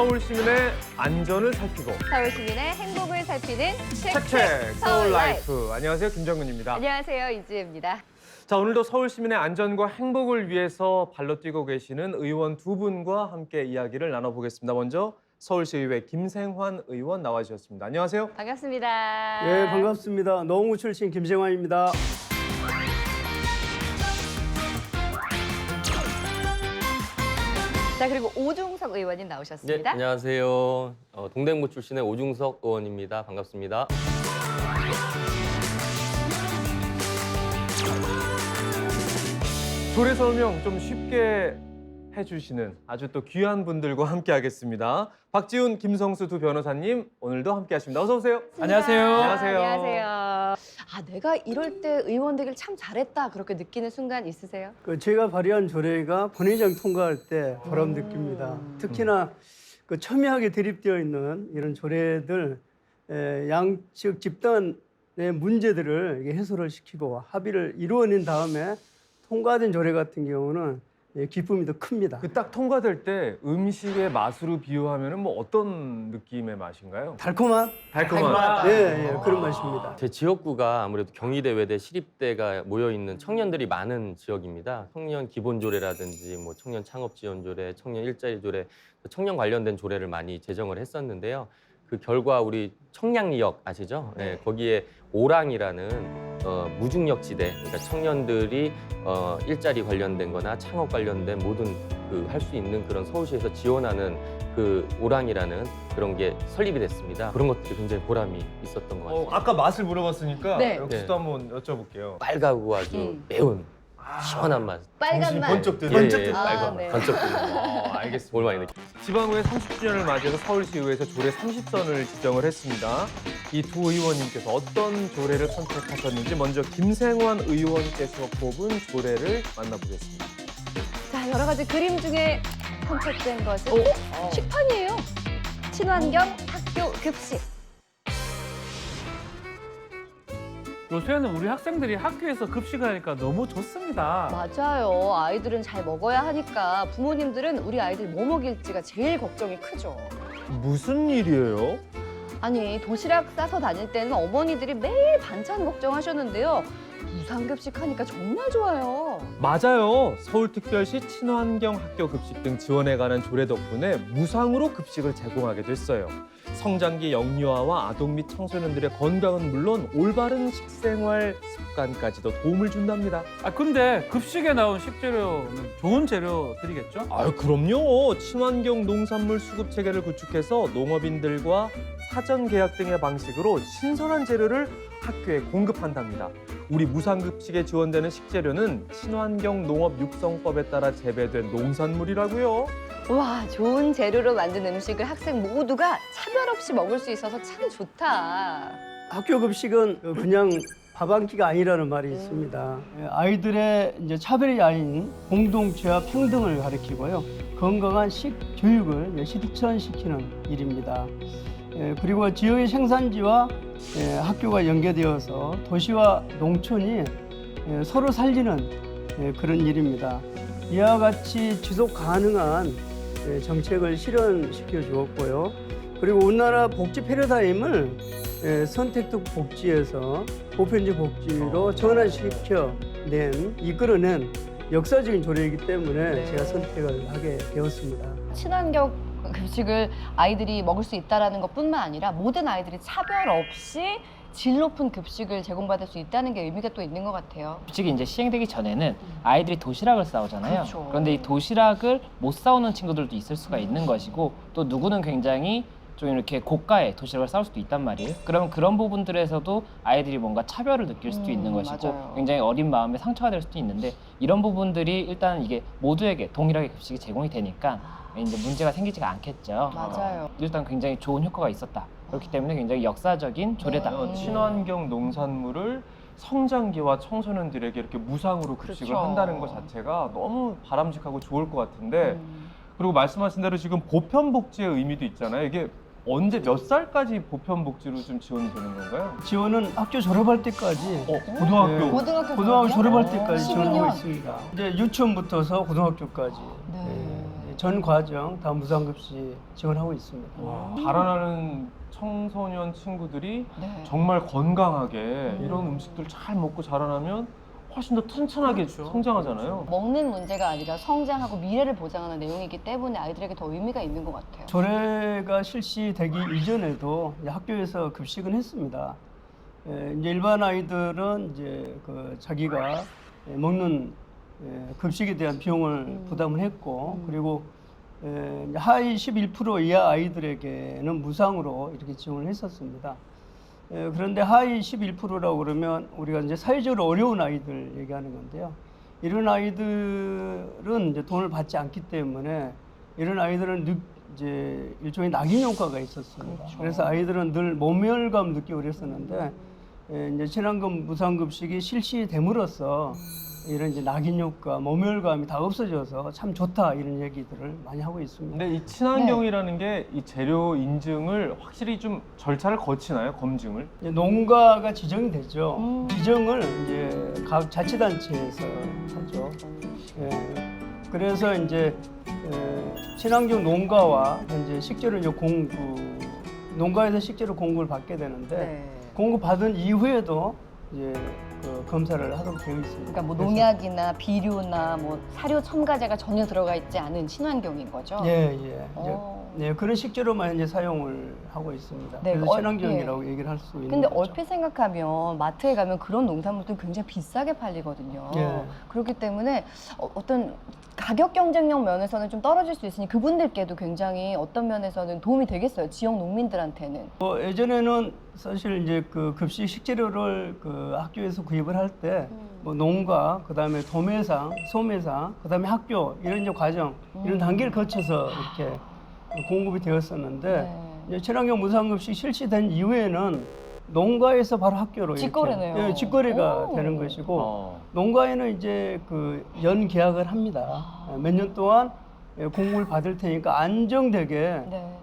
서울 시민의 안전을 살피고 서울 시민의 행복을 살피는 책책 서울 라이프. 안녕하세요, 김정근입니다. 안녕하세요, 이지혜입니다. 자, 오늘도 서울 시민의 안전과 행복을 위해서 발로 뛰고 계시는 의원 두 분과 함께 이야기를 나눠보겠습니다. 먼저 서울시의회 김생환 의원 나와주셨습니다. 안녕하세요. 반갑습니다. 예, 반갑습니다. 노원구 출신 김생환입니다. 자, 그리고 오중석 의원님 네, 나오셨습니다. 안녕하세요. 동대문구 출신의 오중석 의원입니다. 반갑습니다. 조례 설명 좀 쉽게 해주시는 아주 또 귀한 분들과 함께하겠습니다. 박지훈, 김성수 두 변호사님 오늘도 함께하십니다. 어서 오세요. 안녕하세요. 안녕하세요. 안녕하세요. 아, 내가 이럴 때 의원 되길 참 잘했다 그렇게 느끼는 순간 있으세요? 제가 발의한 조례가 본회의장 통과할 때 보람 느낍니다. 특히나 첨예하게 대립되어 있는 이런 조례들 양측 집단의 문제들을 이게 해소를 시키고 합의를 이루어낸 다음에 통과된 조례 같은 경우는 기쁨이 더 큽니다. 딱 통과될 때 음식의 맛으로 비유하면 뭐 어떤 느낌의 맛인가요? 달콤한? 달콤한. 예, 그런 맛입니다. 제 지역구가 아무래도 경희대, 외대, 시립대가 모여있는 청년들이 많은 지역입니다. 청년 기본조례라든지 뭐 청년 창업지원조례, 청년 일자리조례, 청년 관련된 조례를 많이 제정을 했었는데요. 그 결과 우리 청량리역 아시죠? 네, 거기에 오랑이라는 무중력 지대, 그러니까 청년들이 일자리 관련된 거나 창업 관련된 모든 할 수 있는 그런 서울시에서 지원하는 그 오랑이라는 그런 게 설립이 됐습니다. 그런 것들이 굉장히 보람이 있었던 것 같습니다. 아까 맛을 물어봤으니까 네. 역시 네. 또 한번 여쭤볼게요. 빨갛고 아주 매운 시원한 맛. 빨간 맛. 번쩍 예, 드는. 예, 아, 빨간 네. 맛. 번쩍 드는 맛. 알겠습니다. 뭘 많이 느끼. 지방의회 30주년을 맞이해서 서울시의회에서 조례 30선을 지정을 했습니다. 이 두 의원님께서 어떤 조례를 선택하셨는지 먼저 김생환 의원께서 뽑은 조례를 만나보겠습니다. 자, 여러 가지 그림 중에 선택된 것은 식판이에요. 친환경 학교 급식. 요새는 우리 학생들이 학교에서 급식을 하니까 너무 좋습니다. 맞아요. 아이들은 잘 먹어야 하니까 부모님들은 우리 아이들 뭐 먹일지가 제일 걱정이 크죠. 무슨 일이에요? 아니, 도시락 싸서 다닐 때는 어머니들이 매일 반찬 걱정하셨는데요. 무상급식 하니까 정말 좋아요. 맞아요. 서울특별시 친환경 학교 급식 등 지원에 관한 조례 덕분에 무상으로 급식을 제공하게 됐어요. 성장기 영유아와 아동 및 청소년들의 건강은 물론 올바른 식생활 습관까지도 도움을 준답니다. 근데 급식에 나온 식재료는 좋은 재료들이겠죠? 아유, 그럼요. 친환경 농산물 수급 체계를 구축해서 농업인들과 사전 계약 등의 방식으로 신선한 재료를 학교에 공급한답니다. 우리 무상급식에 지원되는 식재료는 친환경 농업 육성법에 따라 재배된 농산물이라고요. 와, 좋은 재료로 만든 음식을 학생 모두가 차별 없이 먹을 수 있어서 참 좋다. 학교 급식은 그냥 밥 한 끼가 아니라는 말이 있습니다. 아이들의 이제 차별이 아닌 공동체와 평등을 가리키고요. 건강한 식교육을 실천시키는 일입니다. 그리고 지역의 생산지와 학교가 연계되어서 도시와 농촌이 서로 살리는 그런 일입니다. 이와 같이 지속 가능한 정책을 실현시켜 주었고요. 그리고 우리나라 복지 패러다임을 선택적 복지에서 보편적 복지로 전환시켜낸, 이끌어낸 역사적인 조례이기 때문에 네. 제가 선택을 하게 되었습니다. 친환경 급식을 아이들이 먹을 수 있다는 것뿐만 아니라 모든 아이들이 차별 없이 질 높은 급식을 제공받을 수 있다는 게 의미가 또 있는 것 같아요. 급식이 이제 시행되기 전에는 아이들이 도시락을 싸오잖아요. 그렇죠. 그런데 이 도시락을 못 싸오는 친구들도 있을 수가 있는 것이고, 또 누구는 굉장히 좀 이렇게 고가의 도시락을 싸올 수도 있단 말이에요. 그러면 그런 부분들에서도 아이들이 뭔가 차별을 느낄 수도 있는 것이고, 맞아요. 굉장히 어린 마음에 상처가 될 수도 있는데, 이런 부분들이 일단 이게 모두에게 동일하게 급식이 제공이 되니까 이제 문제가 생기지가 않겠죠. 맞아요. 일단 굉장히 좋은 효과가 있었다. 그렇기 때문에 굉장히 역사적인 조례다. 친환경 농산물을 성장기와 청소년들에게 이렇게 무상으로 급식을 그렇죠. 한다는 것 자체가 너무 바람직하고 좋을 것 같은데, 그리고 말씀하신 대로 지금 보편복지의 의미도 있잖아요. 이게 언제 몇 살까지 보편복지로 좀 지원이 되는 건가요? 지원은 학교 졸업할 때까지 고등학교. 네. 고등학교 졸업할 때까지 12년. 지원하고 있습니다. 이제 유치원부터서 고등학교까지 네. 전 과정 다 무상급식 지원하고 있습니다. 자라나는 청소년 친구들이 네. 정말 건강하게 이런 음식들 잘 먹고 자라나면 훨씬 더 튼튼하게 성장하잖아요. 먹는 문제가 아니라 성장하고 미래를 보장하는 내용이기 때문에 아이들에게 더 의미가 있는 것 같아요. 조례가 실시되기 이전에도 이제 학교에서 급식은 했습니다. 이제 일반 아이들은 이제 그 자기가 먹는 급식에 대한 비용을 부담을 했고 그리고 이제 하위 11% 이하 아이들에게는 무상으로 이렇게 지원을 했었습니다. 그런데 하위 11%라고 그러면 우리가 이제 사회적으로 어려운 아이들 얘기하는 건데요. 이런 아이들은 이제 돈을 받지 않기 때문에 이런 아이들은 이제 일종의 낙인 효과가 있었습니다. 그래서 아이들은 늘 모멸감 느끼고 그랬었는데 이제 친환경 무상급식이 실시됨으로써 이런 이제 낙인 효과, 모멸감이 다 없어져서 참 좋다 이런 얘기들을 많이 하고 있습니다. 근데 이 친환경이라는 게 이 재료 인증을 확실히 좀 절차를 거치나요? 검증을? 이제 농가가 지정이 되죠. 지정을 이제 각 자치단체에서 하죠. 그래서 이제 친환경 농가와 현재 식재료 이제 공급, 농가에서 식재료 공급을 받게 되는데 네. 공급 받은 이후에도 이제 그 검사를 하도록 되어 있습니다. 그러니까 뭐 그래서 농약이나 비료나 뭐 사료 첨가제가 전혀 들어가 있지 않은 친환경인 거죠. 예. 이제 어. 네, 그런 식재료만 현재 사용을 하고 있습니다. 네, 그래서 친환경이라고 얘기를 할 수 있는 근데 거죠. 얼핏 생각하면 마트에 가면 그런 농산물들은 굉장히 비싸게 팔리거든요. 예. 그렇기 때문에 어떤 가격 경쟁력 면에서는 좀 떨어질 수 있으니 그분들께도 굉장히 어떤 면에서는 도움이 되겠어요. 지역 농민들한테는. 예전에는 사실 이제 그 급식 식재료를 그 학교에서 구입을 할 때 뭐 농가, 그다음에 도매상, 소매상, 그다음에 학교 이런 이제 과정 이런 단계를 거쳐서 이렇게 공급이 되었었는데 네. 이제 친환경 무상급식 실시된 이후에는 농가에서 바로 학교로 직거래네요. 이렇게, 예, 직거래가 오. 되는 것이고 농가에는 이제 그 연 계약을 합니다. 몇 년 동안 공급을 받을 테니까 안정되게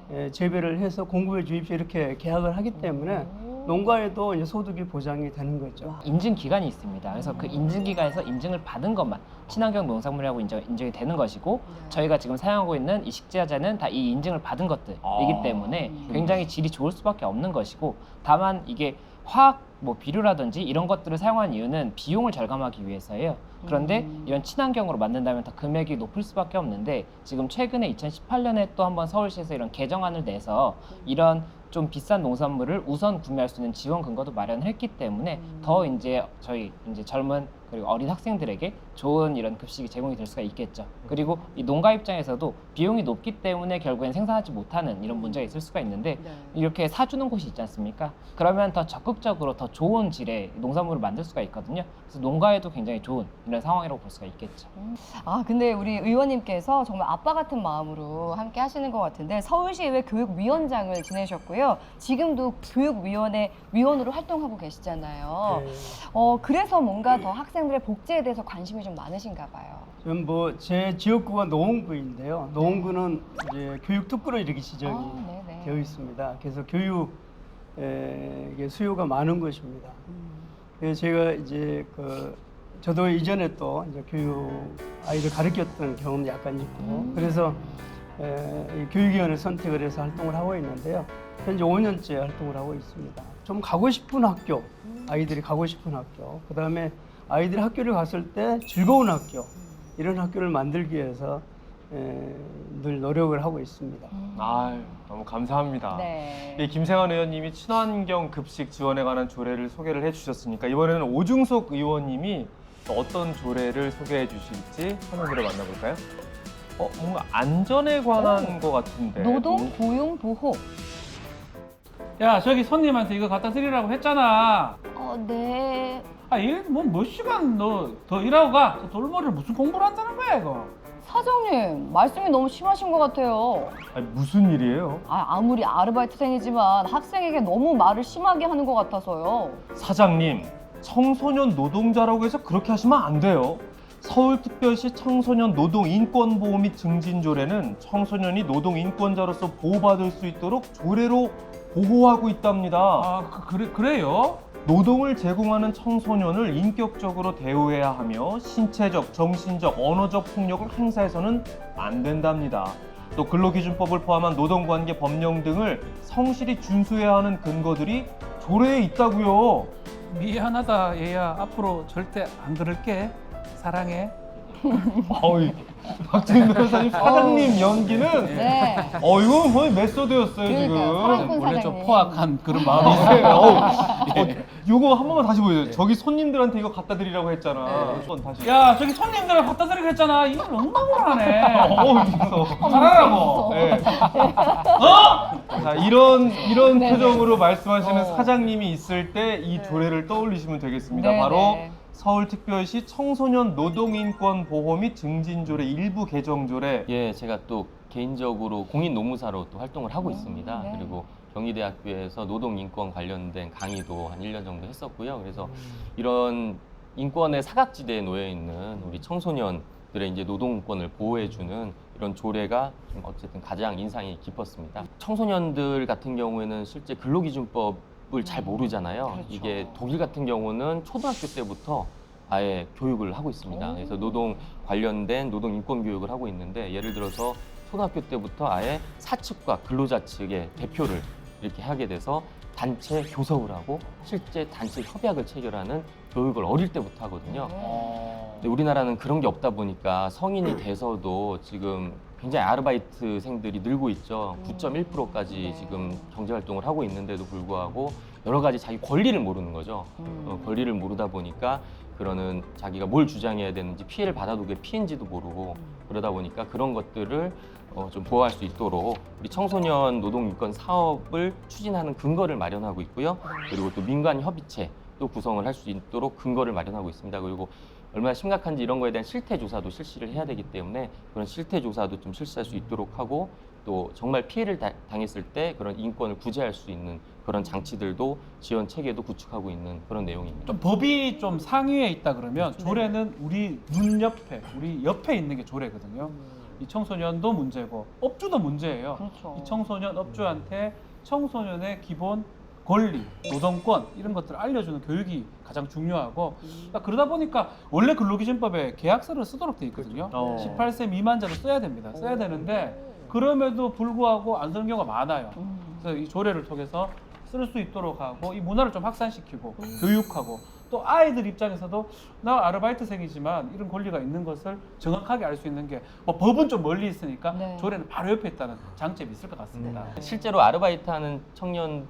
네. 재배를 해서 공급해 주십시오 이렇게 계약을 하기 때문에 농가에도 이제 소득이 보장이 되는 거죠. 인증 기간이 있습니다. 그래서 그 인증 기간에서 인증을 받은 것만 친환경 농산물이라고 인정이 되는 것이고 저희가 지금 사용하고 있는 이 식재자재는 다 이 인증을 받은 것들이기 때문에 굉장히 질이 좋을 수밖에 없는 것이고 다만 이게 화학 뭐 비료라든지 이런 것들을 사용한 이유는 비용을 절감하기 위해서예요. 그런데 이런 친환경으로 만든다면 더 금액이 높을 수밖에 없는데 지금 최근에 2018년에 또 한번 서울시에서 이런 개정안을 내서 이런 좀 비싼 농산물을 우선 구매할 수 있는 지원 근거도 마련했기 때문에 더 이제 저희 이제 젊은 그리고 어린 학생들에게 좋은 이런 급식이 제공이 될 수가 있겠죠. 그리고 이 농가 입장에서도 비용이 높기 때문에 결국엔 생산하지 못하는 이런 문제가 있을 수가 있는데 네. 이렇게 사주는 곳이 있지 않습니까? 그러면 더 적극적으로 더 좋은 질의 농산물을 만들 수가 있거든요. 그래서 농가에도 굉장히 좋은 이런 상황이라고 볼 수가 있겠죠. 아 근데 우리 의원님께서 정말 아빠 같은 마음으로 함께 하시는 것 같은데 서울시의회 교육위원장을 지내셨고요. 지금도 교육위원회 위원으로 활동하고 계시잖아요. 네. 그래서 뭔가 더 학생들의 복지에 대해서 관심이 좀 많으신가 봐요. 지금 뭐 제 지역구가 노원구인데요. 노원구는 이제 교육특구로 이렇게 지정이 네네. 되어 있습니다. 그래서 교육 이게 수요가 많은 것입니다. 그래서 제가 이제 그 저도 이전에 또 이제 교육 아이를 가르쳤던 경험이 약간 있고 그래서 이 교육위원회 선택을 해서 활동을 하고 있는데요. 현재 5년째 활동을 하고 있습니다. 좀 가고 싶은 학교, 아이들이 가고 싶은 학교, 그 다음에 아이들이 학교를 갔을 때 즐거운 학교, 이런 학교를 만들기 위해서 늘 노력을 하고 있습니다. 아유, 너무 감사합니다. 네. 이 김생환 의원님이 친환경 급식 지원에 관한 조례를 소개를 해주셨으니까 이번에는 오중석 의원님이 또 어떤 조례를 소개해 주실지 화면으로 만나볼까요? 뭔가 안전에 관한 것 같은데. 노동 고용 보호. 야, 저기 손님한테 이거 갖다 드리라고 했잖아. 네. 아, 얘 뭐 몇 시간 너 더 일하고 가. 저 돌머리를 무슨 공부를 한다는 거야, 이거. 사장님 말씀이 너무 심하신 것 같아요. 아니, 무슨 일이에요? 아무리 아르바이트생이지만 학생에게 너무 말을 심하게 하는 것 같아서요. 사장님, 청소년 노동자라고 해서 그렇게 하시면 안 돼요. 서울특별시 청소년 노동인권보호 및 증진조례는 청소년이 노동인권자로서 보호받을 수 있도록 조례로 보호하고 있답니다. 아, 그래요? 노동을 제공하는 청소년을 인격적으로 대우해야 하며 신체적, 정신적, 언어적 폭력을 행사해서는 안 된답니다. 또 근로기준법을 포함한 노동관계 법령 등을 성실히 준수해야 하는 근거들이 조례에 있다고요. 미안하다 얘야. 앞으로 절대 안 그럴게. 사랑해. 어이, 박재민 변호사님 사장님 연기는 네. 이건 거의 메소드였어요 그러니까요. 지금. 사랑꾼 원래 좀 사장님. 포악한 그런 마음이 네, 있어요. 요거 한 번만 다시 보여줘요. 저기 손님들한테 이거 갖다 드리라고 했잖아. 네. 손 다시. 야, 저기 손님들 갖다 드리고 했잖아. 이걸 엉망으로 하네. 무서워. 잘하라고. 네. 어? 자, 이런 네네. 표정으로 말씀하시는 어. 사장님이 있을 때 이 네. 조례를 떠올리시면 되겠습니다. 네네. 바로 서울특별시 청소년 노동인권 보호 및 증진조례 일부 개정조례. 예, 제가 또 개인적으로 공인노무사로 또 활동을 하고 있습니다. 네. 그리고 경희대학교에서 노동인권 관련된 강의도 한 1년 정도 했었고요. 그래서 이런 인권의 사각지대에 놓여 있는 우리 청소년들의 이제 노동권을 보호해주는 이런 조례가 좀 어쨌든 가장 인상이 깊었습니다. 청소년들 같은 경우에는 실제 근로기준법을 잘 모르잖아요. 그렇죠. 이게 독일 같은 경우는 초등학교 때부터 아예 교육을 하고 있습니다. 그래서 노동 관련된 노동 인권 교육을 하고 있는데 예를 들어서 초등학교 때부터 아예 사측과 근로자 측의 대표를 이렇게 하게 돼서 단체 교섭을 하고 실제 단체 협약을 체결하는 교육을 어릴 때부터 하거든요. 근데 우리나라는 그런 게 없다 보니까 성인이 돼서도 지금 굉장히 아르바이트생들이 늘고 있죠. 9.1%까지 네. 지금 경제활동을 하고 있는데도 불구하고 여러 가지 자기 권리를 모르는 거죠. 권리를 모르다 보니까 그러는 자기가 뭘 주장해야 되는지 피해를 받아도 그게 피해인지도 모르고 그러다 보니까 그런 것들을 좀 보호할 수 있도록 우리 청소년 노동인권 사업을 추진하는 근거를 마련하고 있고요. 그리고 또 민간 협의체 또 구성을 할 수 있도록 근거를 마련하고 있습니다. 그리고 얼마나 심각한지 이런 거에 대한 실태 조사도 실시를 해야 되기 때문에 그런 실태 조사도 좀 실시할 수 있도록 하고 또 정말 피해를 당했을 때 그런 인권을 구제할 수 있는 그런 장치들도 지원 체계도 구축하고 있는 그런 내용입니다. 좀 법이 좀 상위에 있다 그러면 조례는 우리 눈 옆에, 우리 옆에 있는 게 조례거든요. 이 청소년도 문제고 업주도 문제예요. 그렇죠. 이 청소년 업주한테 청소년의 기본 권리, 노동권 이런 것들을 알려주는 교육이 가장 중요하고 그러다 보니까 원래 근로기준법에 계약서를 쓰도록 돼 있거든요. 18세 미만자로 써야 됩니다. 써야 되는데 그럼에도 불구하고 안 쓰는 경우가 많아요. 그래서 이 조례를 통해서 쓸 수 있도록 하고 이 문화를 좀 확산시키고 교육하고 또 아이들 입장에서도 나 아르바이트생이지만 이런 권리가 있는 것을 정확하게 알 수 있는 게 뭐 법은 좀 멀리 있으니까 네. 조례는 바로 옆에 있다는 장점이 있을 것 같습니다. 실제로 아르바이트하는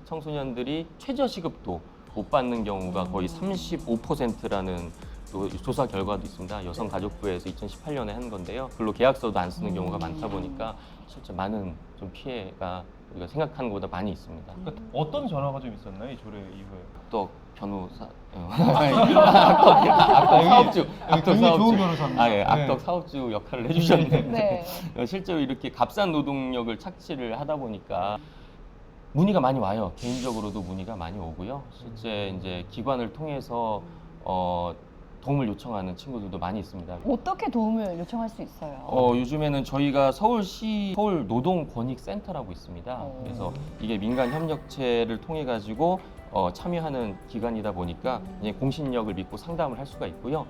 청소년들이 최저시급도 못 받는 경우가 거의 35%라는 또 조사 결과도 있습니다. 여성가족부에서 2018년에 한 건데요. 근로 계약서도 안 쓰는 경우가 많다 보니까 실제 많은 좀 피해가 우리가 생각하는 것보다 많이 있습니다. 어떤 변화가 좀 있었나요 이 조례 이후에? 악덕 변호사, 악덕 사업주, 악덕 굉장히 사업주. 좋은 변호사입니다. 예, 악덕 사업주 역할을 해주셨는데 네. 실제로 이렇게 값싼 노동력을 착취를 하다 보니까 문의가 많이 와요. 개인적으로도 문의가 많이 오고요. 실제 이제 기관을 통해서 도움을 요청하는 친구들도 많이 있습니다. 어떻게 도움을 요청할 수 있어요? 요즘에는 저희가 서울시 서울 노동권익센터라고 있습니다. 그래서 이게 민간 협력체를 통해 가지고 참여하는 기관이다 보니까 이제 공신력을 믿고 상담을 할 수가 있고요.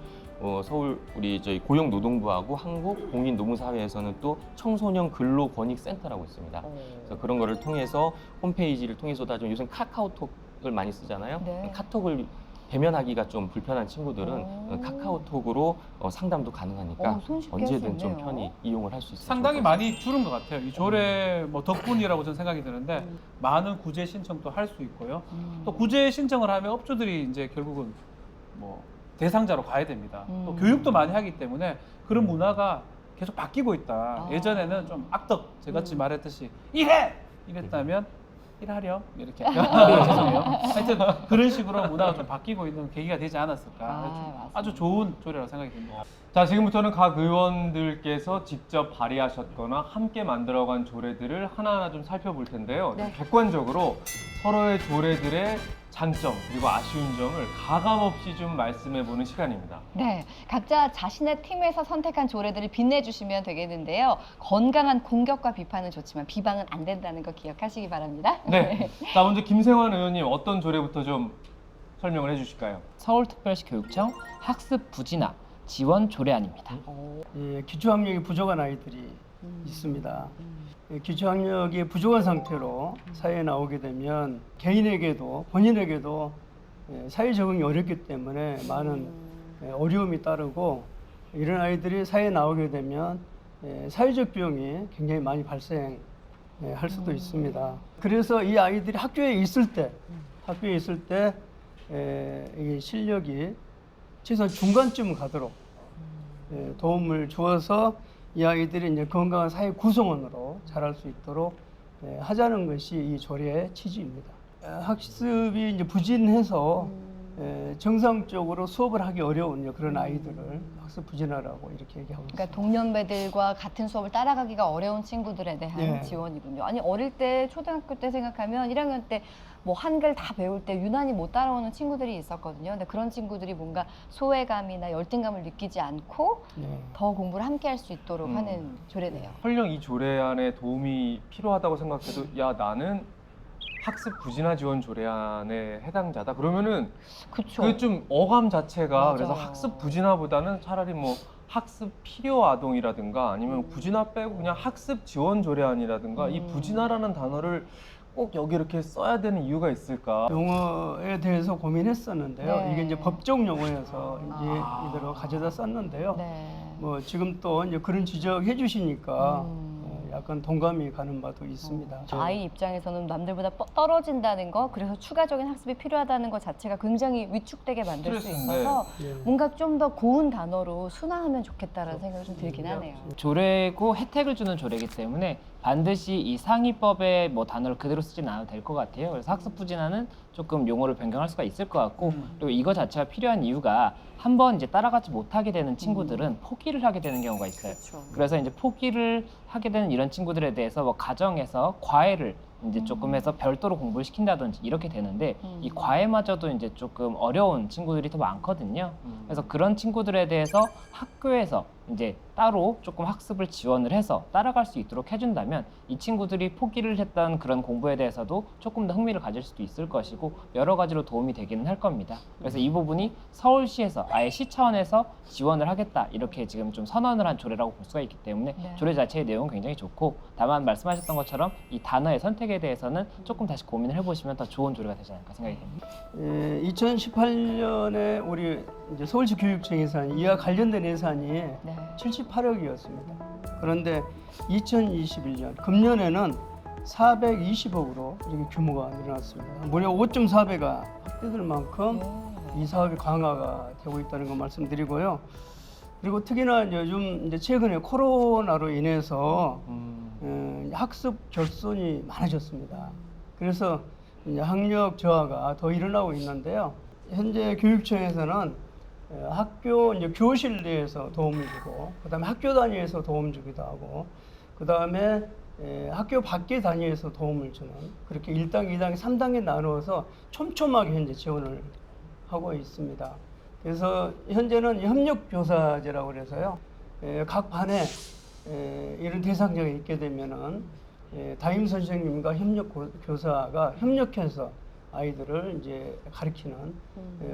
서울 우리 저희 고용노동부하고 한국공인노무사회에서는 또 청소년 근로권익센터라고 있습니다. 그래서 그런 거를 통해서 홈페이지를 통해서도 하지만 요즘 카카오톡을 많이 쓰잖아요. 네. 카톡을 대면하기가 좀 불편한 친구들은 카카오톡으로 상담도 가능하니까 손쉽게 언제든 할수 좀 있네요. 편히 이용을 할 수 있어요. 상당히 많이 줄은 것 같아요. 이 조례 뭐 덕분이라고 저는 생각이 드는데 많은 구제 신청도 할 수 있고요. 또 구제 신청을 하면 업주들이 이제 결국은 뭐 대상자로 가야 됩니다. 또 교육도 많이 하기 때문에 그런 문화가 계속 바뀌고 있다. 예전에는 좀 악덕 제같이 말했듯이 이래! 이랬다면 일하렴 이렇게 죄송해요. 하여튼 그런 식으로 문화가 좀 바뀌고 있는 계기가 되지 않았을까. 아주 좋은 조례라고 생각이 듭니다. 자, 지금부터는 각 의원들께서 직접 발의하셨거나 함께 만들어간 조례들을 하나하나 좀 살펴볼 텐데요. 네. 객관적으로 서로의 조례들의 장점 그리고 아쉬운 점을 가감없이 좀 말씀해보는 시간입니다. 네, 각자 자신의 팀에서 선택한 조례들을 빛내주시면 되겠는데요. 건강한 공격과 비판은 좋지만 비방은 안 된다는 거 기억하시기 바랍니다. 네. 자, 먼저 김생환 의원님 어떤 조례부터 좀 설명을 해주실까요? 서울특별시 교육청 학습 부진화 지원 조례안입니다. 예, 기초학력이 부족한 아이들이 있습니다. 예, 기초학력이 부족한 상태로 사회에 나오게 되면 개인에게도 본인에게도 사회 적응이 어렵기 때문에 많은 어려움이 따르고 이런 아이들이 사회에 나오게 되면 사회적 비용이 굉장히 많이 발생할 수도 있습니다. 그래서 이 아이들이 학교에 있을 때 이 실력이 최소한 중간쯤 가도록 도움을 주어서 이 아이들이 이제 건강한 사회 구성원으로 자랄 수 있도록 하자는 것이 이 조례의 취지입니다. 학습이 이제 부진해서 정상적으로 수업을 하기 어려운 그런 아이들을 학습 부진하라고 이렇게 얘기하고 있습니다. 그러니까 동년배들과 같은 수업을 따라가기가 어려운 친구들에 대한 네. 지원이군요. 아니 어릴 때 초등학교 때 생각하면 1학년 때 뭐 한글 다 배울 때 유난히 못 따라오는 친구들이 있었거든요. 근데 그런 친구들이 뭔가 소외감이나 열등감을 느끼지 않고 더 공부를 함께 할 수 있도록 하는 조례네요. 설령 이 조례안에 도움이 필요하다고 생각해도 야 나는 학습 부진화 지원 조례안의 해당자다. 그러면은 그렇죠. 그 좀 어감 자체가 맞아요. 그래서 학습 부진화보다는 차라리 뭐 학습 필요 아동이라든가 아니면 부진화 빼고 그냥 학습 지원 조례안이라든가 이 부진화라는 단어를 꼭 여기 이렇게 써야 되는 이유가 있을까? 용어에 대해서 고민했었는데요. 네. 이게 이제 법적 용어여서 이제 이대로 가져다 썼는데요. 네. 뭐 지금 또 이제 그런 지적해 주시니까 약간 동감이 가는 바도 있습니다. 아이 입장에서는 남들보다 떨어진다는 거, 그래서 추가적인 학습이 필요하다는 것 자체가 굉장히 위축되게 만들 수 스트레스인데. 있어서 예. 뭔가 좀 더 고운 단어로 순화하면 좋겠다라는 생각이 좀 들긴 하네요. 조례고 혜택을 주는 조례이기 때문에 반드시 이 상위법의 뭐 단어를 그대로 쓰진 않아도 될 것 같아요. 그래서 학습 부진화는 조금 용어를 변경할 수가 있을 것 같고 그리고 이거 자체가 필요한 이유가 한번 이제 따라가지 못하게 되는 친구들은 포기를 하게 되는 경우가 있어요. 그렇죠. 그래서 이제 포기를 하게 되는 이런 친구들에 대해서 뭐 가정에서 과외를 이제 조금 해서 별도로 공부를 시킨다든지 이렇게 되는데 이 과외마저도 이제 조금 어려운 친구들이 더 많거든요. 그래서 그런 친구들에 대해서 학교에서 이제 따로 조금 학습을 지원을 해서 따라갈 수 있도록 해준다면 이 친구들이 포기를 했던 그런 공부에 대해서도 조금 더 흥미를 가질 수도 있을 것이고 여러 가지로 도움이 되기는 할 겁니다. 그래서 이 부분이 서울시에서 아예 시 차원에서 지원을 하겠다 이렇게 지금 좀 선언을 한 조례라고 볼 수가 있기 때문에 네. 조례 자체의 내용은 굉장히 좋고 다만 말씀하셨던 것처럼 이 단어의 선택에 대해서는 조금 다시 고민을 해보시면 더 좋은 조례가 되지 않을까 생각이 됩니다. 2018년에 우리 이제 서울시 교육청 예산 이와 관련된 예산이 네. 78억이었습니다. 그런데 2021년 금년에는 420억으로 이렇게 규모가 늘어났습니다. 무려 5.4배가 확대될 만큼 이 사업이 강화가 되고 있다는 거 말씀드리고요. 그리고 특히나 요즘 이제 최근에 코로나로 인해서 학습 결손이 많아졌습니다. 그래서 이제 학력 저하가 더 일어나고 있는데요. 현재 교육청에서는 학교 이제 교실 내에서 도움을 주고, 그다음에 학교 단위에서 도움 주기도 하고, 그다음에 학교 밖에 단위에서 도움을 주는 그렇게 1단계, 2단계, 3단계 나누어서 촘촘하게 현재 지원을 하고 있습니다. 그래서 현재는 협력교사제라고 그래서요. 각 반에 이런 대상자가 있게 되면은 담임 선생님과 협력교사가 협력해서 아이들을 이제 가르치는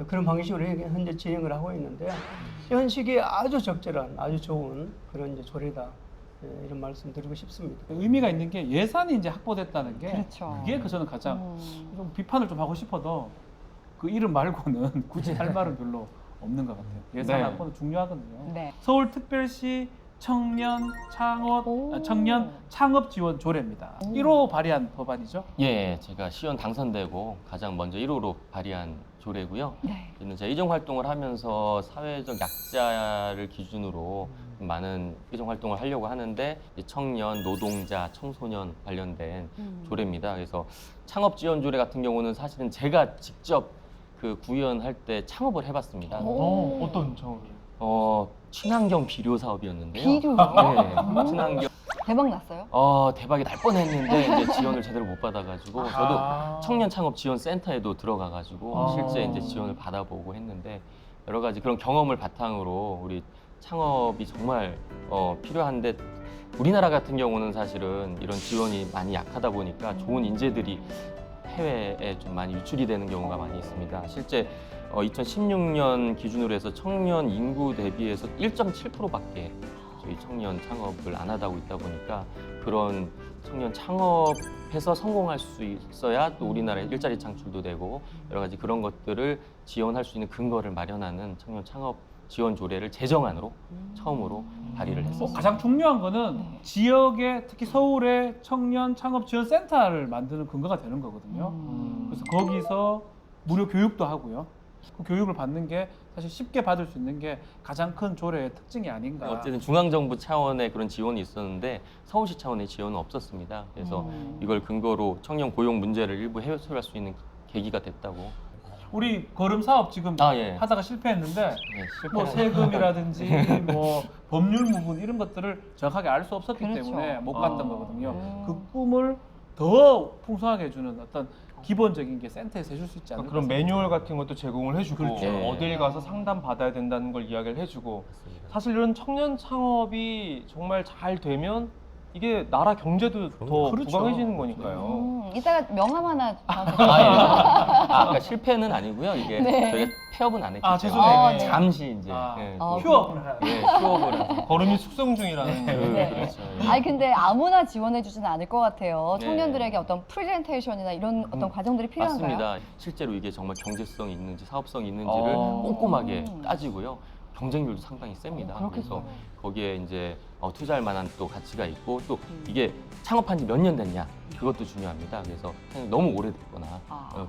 그런 방식으로 현재 진행을 하고 있는데요. 현 시기에 아주 적절한, 아주 좋은 그런 이제 조례다. 이런 말씀 드리고 싶습니다. 의미가 있는 게 예산이 이제 확보됐다는 게 그렇죠. 그게 그 저는 가장 좀 비판을 좀 하고 싶어도 그 이름 말고는 굳이 할 말은 별로 없는 것 같아요. 예산 네. 확보는 중요하거든요. 네. 서울특별시 청년 오. 창업 지원 조례입니다. 1호 발의한 법안이죠. 예, 제가 시연 당선되고 가장 먼저 1호로 발의한 조례고요. 네. 저는 제가 이정 활동을 하면서 사회적 약자를 기준으로 많은 이정 활동을 하려고 하는데 청년, 노동자, 청소년 관련된 조례입니다. 그래서 창업 지원 조례 같은 경우는 사실은 제가 직접 그 구현할 때 창업을 해봤습니다. 오. 어떤 창업이요? 친환경 비료 사업이었는데요. 비료? 네, 친환경. 대박 났어요? 대박이 날 뻔했는데 이제 지원을 제대로 못 받아가지고 저도 청년 창업 지원 센터에도 들어가가지고 실제 이제 지원을 받아보고 했는데 여러 가지 그런 경험을 바탕으로 우리 창업이 정말 필요한데 우리나라 같은 경우는 사실은 이런 지원이 많이 약하다 보니까 좋은 인재들이 해외에 좀 많이 유출이 되는 경우가 많이 있습니다. 실제 2016년 기준으로 해서 청년 인구 대비해서 1.7%밖에 저희 청년 창업을 안 하고 있다 보니까 그런 청년 창업해서 성공할 수 있어야 또 우리나라의 일자리 창출도 되고 여러 가지 그런 것들을 지원할 수 있는 근거를 마련하는 청년 창업 지원 조례를 제정안으로 처음으로 발의를 했었습니다. 가장 중요한 거는 네. 지역에 특히 서울에 청년 창업 지원 센터를 만드는 근거가 되는 거거든요. 그래서 거기서 무료 교육도 하고요. 그 교육을 받는 게 사실 쉽게 받을 수 있는 게 가장 큰 조례의 특징이 아닌가. 어쨌든 중앙정부 차원의 그런 지원이 있었는데 서울시 차원의 지원은 없었습니다. 그래서 이걸 근거로 청년 고용 문제를 일부 해소할 수 있는 계기가 됐다고. 우리 걸음 사업 지금 예. 하다가 실패했는데 네, 뭐 세금이라든지 뭐 법률 부분 이런 것들을 정확하게 알 수 없었기 그렇죠. 때문에 못 갔던 거거든요. 음. 그 꿈을 더 풍성하게 해주는 어떤 기본적인 게 센터에서 해줄 수 있지 않을까. 그런 매뉴얼 같은 것도 제공을 해주고 그렇죠. 어딜 가서 상담 받아야 된다는 걸 이야기를 해주고 맞습니다. 사실 이런 청년 창업이 정말 잘 되면 이게 나라 경제도 더 그렇죠. 부강해지는 거니까요. 이따가 명함 하나 저한테 아까 실패는 아니고요. 이게 네. 저희가 폐업은 안 했기 아, 때문에 죄송해요. 네. 잠시 이제 휴업을 해야 돼. 휴업을 해서 걸음이 숙성 중이라는 네. 그렇죠. 예. 아니 근데 아무나 지원해주지는 않을 것 같아요. 네. 청년들에게 어떤 프레젠테이션이나 이런 어떤 과정들이 필요한가요? 맞습니다. 실제로 이게 정말 경제성이 있는지 사업성이 있는지를 어. 꼼꼼하게 따지고요. 경쟁률도 상당히 셉니다. 그렇겠어요. 그래서 거기에 이제 투자할 만한 또 가치가 있고 또 이게 창업한 지 몇 년 됐냐 그것도 중요합니다. 그래서 너무 오래됐거나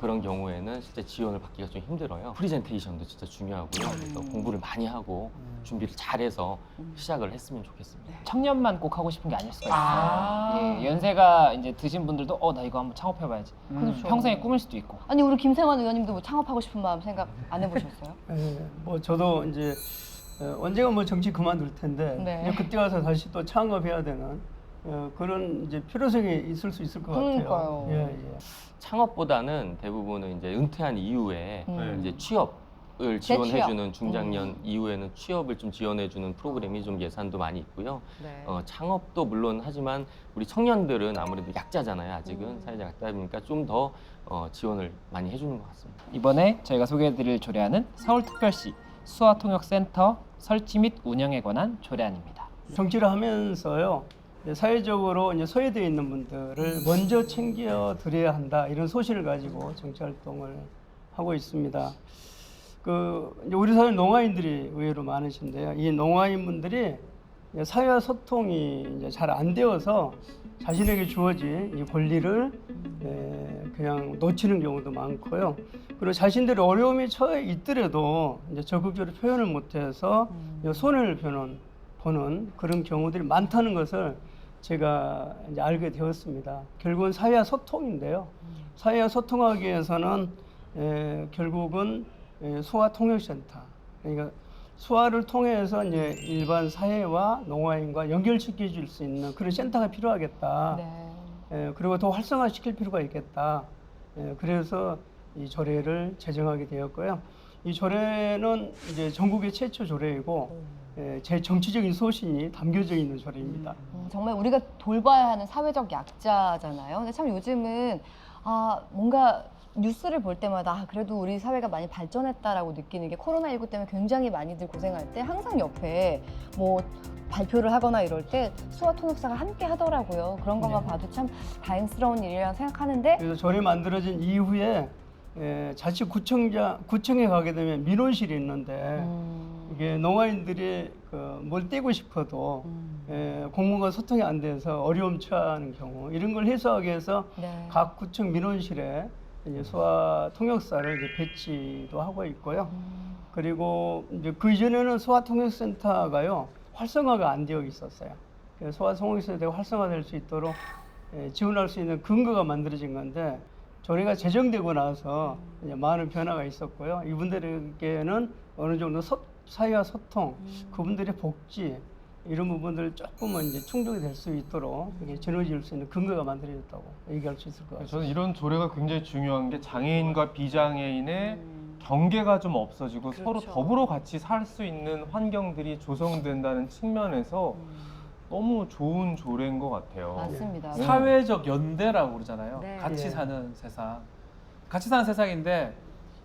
그런 경우에는 실제 지원을 받기가 좀 힘들어요. 프리젠테이션도 진짜 중요하고요. 그래서 공부를 많이 하고 준비를 잘해서 시작을 했으면 좋겠습니다. 청년만 꼭 하고 싶은 게 아닐 수가 있어요. 아. 예, 연세가 이제 드신 분들도 나 이거 한번 창업해봐야지. 그렇죠. 평생의 꿈일 수도 있고. 아니 우리 김세환 의원님도 뭐 창업하고 싶은 마음 생각 안 해보셨어요? 뭐 저도 이제 언젠가 뭐 정치 그만둘 텐데 네. 이제 그때 가서 다시 또 창업해야 되는 그런 이제 필요성이 있을 수 있을 것 그러니까요. 같아요. 예. 창업보다는 대부분은 이제 은퇴한 이후에 이제 취업을 재취업. 지원해주는 중장년 이후에는 취업을 좀 지원해주는 프로그램이 좀 예산도 많이 있고요. 네. 창업도 물론 하지만 우리 청년들은 아무래도 약자잖아요. 아직은 사회적 약자다 보니까 좀 더 지원을 많이 해주는 것 같습니다. 이번에 저희가 소개해드릴 조례안은 서울특별시 수화통역센터 설치 및 운영에 관한 조례안입니다. 정치를 하면서요 이제 사회적으로 이제 소외되어 있는 분들을 먼저 챙겨 드려야 한다 이런 소신을 가지고 정치 활동을 하고 있습니다. 이제 우리 사회 농아인들이 의외로 많으신데요. 이 농아인 분들이 이제 사회와 소통이 이제 잘 안 되어서 자신에게 주어진 이 권리를 그냥 놓치는 경우도 많고요. 그리고 자신들이 어려움이 처해 있더라도 이제 적극적으로 표현을 못해서 손해를 보는 그런 경우들이 많다는 것을 제가 이제 알게 되었습니다. 결국은 사회와 소통인데요. 사회와 소통하기 위해서는 결국은 소아통역센터, 그러니까 소아를 통해서 이제 일반 사회와 농아인과 연결시켜 줄 수 있는 그런 센터가 필요하겠다. 네. 그리고 더 활성화시킬 필요가 있겠다. 그래서 이 조례를 제정하게 되었고요. 이 조례는 이제 전국의 최초 조례이고 제 정치적인 소신이 담겨져 있는 조례입니다. 정말 우리가 돌봐야 하는 사회적 약자잖아요. 근데 참 요즘은 뭔가 뉴스를 볼 때마다 그래도 우리 사회가 많이 발전했다라고 느끼는 게 코로나19 때문에 굉장히 많이들 고생할 때 항상 옆에 뭐 발표를 하거나 이럴 때 수화통역사가 함께 하더라고요. 그런 것만 봐도 참 다행스러운 일이라고 생각하는데 그래서 조례 만들어진 이후에 자치구청에 가게 되면 민원실이 있는데 이게 농아인들이 뭘 떼고 싶어도 공무원과 소통이 안 돼서 어려움 처하는 경우 이런 걸 해소하기 위해서 네. 각 구청 민원실에 이제 소아 통역사를 이제 배치도 하고 있고요. 그리고 이제 그 이전에는 소아 통역센터가요 활성화가 안 되어 있었어요. 그래서 소아 통역센터가 활성화될 수 있도록 지원할 수 있는 근거가 만들어진 건데 조례가 제정되고 나서 이제 많은 변화가 있었고요. 이분들에게는 어느 정도 사회와 소통, 그분들의 복지 이런 부분들 조금은 이제 충족이 될 수 있도록 이렇게 전해질 수 있는 근거가 만들어졌다고 얘기할 수 있을 것 같습니다. 저는 이런 조례가 굉장히 중요한 게 장애인과 비장애인의 경계가 좀 없어지고 서로 더불어 같이 살 수 있는 환경들이 조성된다는 측면에서 너무 좋은 조례인 것 같아요. 맞습니다. 사회적 연대라고 그러잖아요. 네. 같이 예. 사는 세상. 같이 사는 세상인데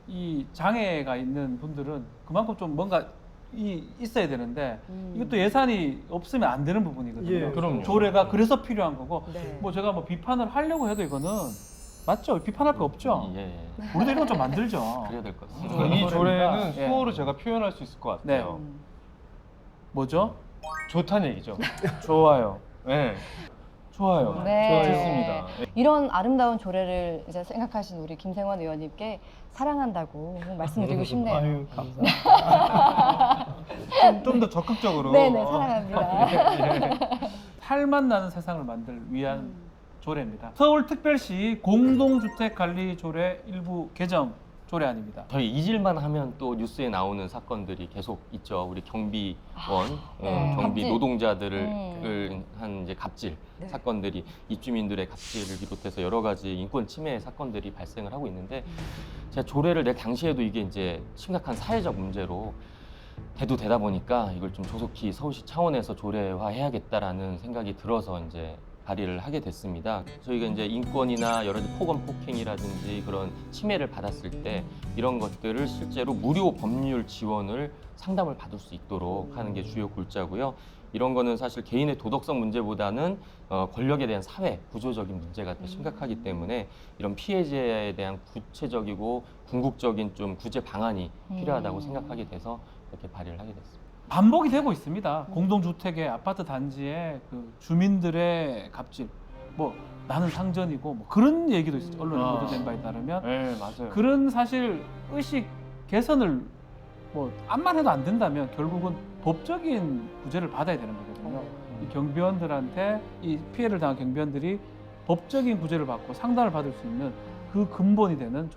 이 장애가 있는 분들은 그만큼 좀 뭔가 있어야 되는데 이것도 예산이 없으면 안 되는 부분이거든요. 예, 그럼요. 조례가 그래서 필요한 거고 네. 뭐 제가 뭐 비판을 하려고 해도 이거는 맞죠? 비판할 거 없죠? 예, 우리도 이런 거 좀 만들죠. 그래야 될 것 같습니다. 그러니까 이 조례는 예. 수어로 제가 표현할 수 있을 것 네. 같아요. 뭐죠? 좋다는 얘기죠. 좋아요. 네. 좋아요. 네. 좋습니다. 이런 아름다운 조례를 이제 생각하신 우리 김생환 의원님께 사랑한다고 말씀드리고 싶네요. 아유, 감사합니다. 좀 더 적극적으로. 네네, 사랑합니다. 살맛 나는 세상을 만들 위한 조례입니다. 서울특별시 공동주택관리조례 일부 개정 조례안입니다. 저희 잊을만 하면 또 뉴스에 나오는 사건들이 계속 있죠. 우리 경비원, 네. 경비 갑질. 노동자들을 한 이제 갑질 네. 사건들이 입주민들의 갑질을 비롯해서 여러 가지 인권 침해 사건들이 발생을 하고 있는데 제가 조례를 낼 당시에도 이게 이제 심각한 사회적 문제로 대두되다 보니까 이걸 좀 조속히 서울시 차원에서 조례화해야겠다라는 생각이 들어서 이제 발의를 하게 됐습니다. 저희가 이제 인권이나 여러 가지 폭언 폭행이라든지 그런 침해를 받았을 때 이런 것들을 실제로 무료 법률 지원을 상담을 받을 수 있도록 하는 게 주요 골자고요. 이런 거는 사실 개인의 도덕성 문제보다는 권력에 대한 사회 구조적인 문제가 더 심각하기 때문에 이런 피해자에 대한 구체적이고 궁극적인 좀 구제 방안이 필요하다고 생각하게 돼서 이렇게 발의를 하게 됐습니다. 반복이 되고 있습니다. 공동주택의 아파트 단지에 그 주민들의 갑질, 뭐 나는 상전이고 뭐 그런 얘기도 있어요. 언론에 보도된 바에 따르면 네, 맞아요. 그런 사실 의식 개선을 뭐 암만 해도 안 된다면 결국은 법적인 구제를 받아야 되는 거거든요. 이 경비원들한테 이 피해를 당한 경비원들이 법적인 구제를 받고 상담을 받을 수 있는 그 근본이 되는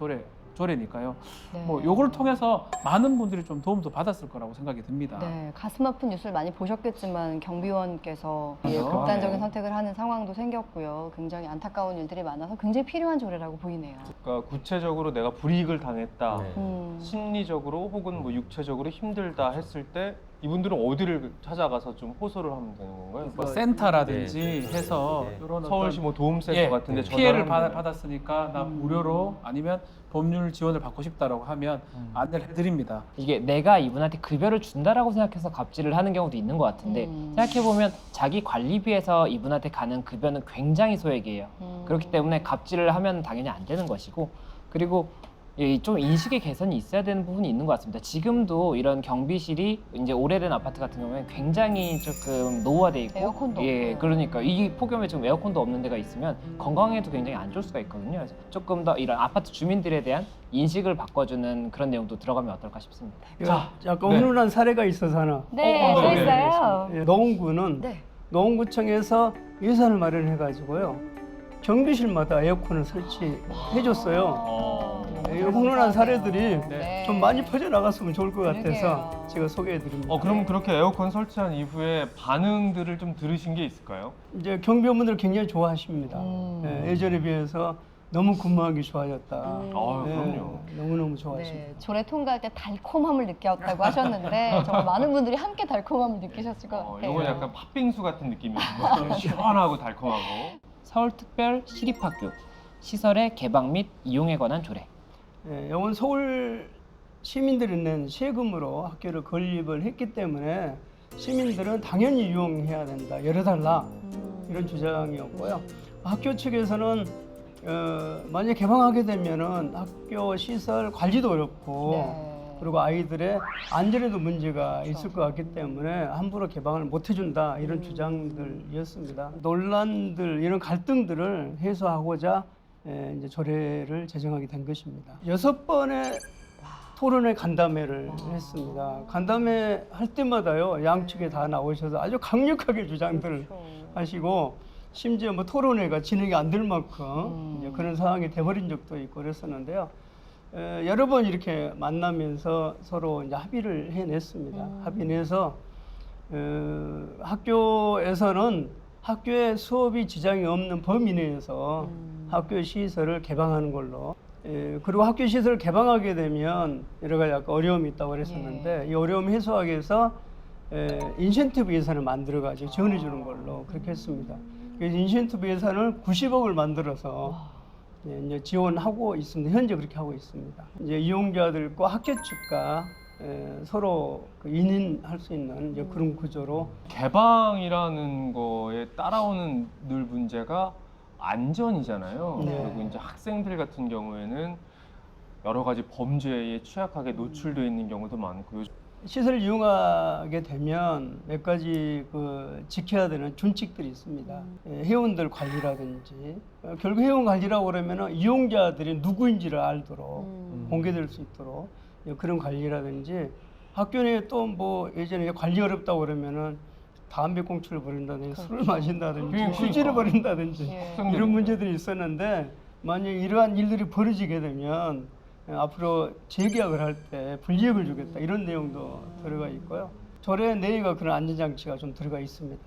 조례니까요. 네. 뭐 요걸 통해서 많은 분들이 좀 도움도 받았을 거라고 생각이 듭니다. 네, 가슴 아픈 뉴스를 많이 보셨겠지만 경비원께서 예, 그렇죠. 극단적인 네. 선택을 하는 상황도 생겼고요. 굉장히 안타까운 일들이 많아서 굉장히 필요한 조례라고 보이네요. 그러니까 구체적으로 내가 불이익을 당했다. 네. 심리적으로 혹은 뭐 육체적으로 힘들다 했을 때 이분들은 어디를 찾아가서 좀 호소를 하면 되는 건가요? 뭐 센터라든지 네. 해서 네. 이런 서울시 뭐 도움센터 예, 같은데 피해를 전화를 하면 돼요. 받았으니까 나 무료로 아니면 법률 지원을 받고 싶다라고 하면 안내를 해드립니다. 이게 내가 이분한테 급여를 준다라고 생각해서 갑질을 하는 경우도 있는 것 같은데 생각해보면 자기 관리비에서 이분한테 가는 급여는 굉장히 소액이에요. 그렇기 때문에 갑질을 하면 당연히 안 되는 것이고 그리고 좀 인식의 개선이 있어야 되는 부분이 있는 것 같습니다. 지금도 이런 경비실이 이제 오래된 아파트 같은 경우에 굉장히 조금 노후화돼 있고 에어컨도 예, 없고요. 그러니까 이 폭염에 지금 에어컨도 없는 데가 있으면 건강에도 굉장히 안 좋을 수가 있거든요. 그래서 조금 더 이런 아파트 주민들에 대한 인식을 바꿔주는 그런 내용도 들어가면 어떨까 싶습니다. 자, 약간 네. 훈훈한 사례가 있어서 하나. 네, 또 네, 있어요. 예, 노원구는 네. 노원구청에서 예산을 마련해가지고요. 경비실마다 에어컨을 설치해줬어요. 이 훈훈한 사례들이 네. 좀 많이 퍼져나갔으면 좋을 것 같아서 그러게요. 제가 소개해드립니다. 그럼 그렇게 에어컨 설치한 이후에 반응들을 좀 들으신 게 있을까요? 이제 경비원분들 굉장히 좋아하십니다. 음. 예, 예전에 비해서 너무 근무하기 좋아졌다. 그럼요. 너무너무 좋아하십니다. 네, 조례 통과할 때 달콤함을 느꼈다고 하셨는데 정말 많은 분들이 함께 달콤함을 느끼셨을 것 같아요. 이건 약간 팥빙수 같은 느낌이었어요. 좀 시원하고 달콤하고. 서울특별 시립학교 시설의 개방 및 이용에 관한 조례. 예, 이건 서울 시민들이 낸 세금으로 학교를 건립을 했기 때문에 시민들은 당연히 이용해야 된다, 열어달라 이런 주장이었고요. 학교 측에서는 만약 개방하게 되면은 학교 시설 관리도 어렵고 네. 그리고 아이들의 안전에도 문제가 있을 것 같기 때문에 함부로 개방을 못 해준다 이런 주장들이었습니다. 논란들 이런 갈등들을 해소하고자 이제 조례를 제정하게 된 것입니다. 6번의 토론회 간담회를 했습니다. 간담회 할 때마다요 양측에 다 나오셔서 아주 강력하게 주장들을 하시고 심지어 뭐 토론회가 진행이 안 될 만큼 이제 그런 상황이 돼버린 적도 있고 그랬었는데요. 여러 번 이렇게 만나면서 서로 이제 합의를 해냈습니다. 합의내서 학교에서는 학교에 수업이 지장이 없는 범위 내에서 학교 시설을 개방하는 걸로. 그리고 학교 시설을 개방하게 되면 여러 가지 약간 어려움이 있다고 그랬었는데 이 어려움 해소하기 위해서 인센티브 예산을 만들어가지고 지원해 주는 걸로 그렇게 했습니다. 그래서 인센티브 예산을 90억을 만들어서 이제 지원하고 있습니다. 현재 그렇게 하고 있습니다. 이제 이용자들과 학교 측과 서로 그 인인할 수 있는 이제 그런 구조로 개방이라는 거에 따라오는 늘 문제가 안전이잖아요. 네. 그리고 이제 학생들 같은 경우에는 여러 가지 범죄에 취약하게 노출되어 있는 경우도 많고 시설을 이용하게 되면 몇 가지 그 지켜야 되는 준칙들이 있습니다. 회원들 관리라든지 결국 회원 관리라고 그러면 이용자들이 누구인지를 알도록 공개될 수 있도록 그런 관리라든지 학교 내에 또 뭐 예전에 관리 어렵다고 그러면은 담배 꽁초를 버린다든지 술을 마신다든지 휴지를 버린다든지 예. 이런 문제들이 있었는데 만약 이러한 일들이 벌어지게 되면 앞으로 재계약을 할 때 불이익을 주겠다 이런 내용도 들어가 있고요. 조례 내에가 그런 안전장치가 좀 들어가 있습니다.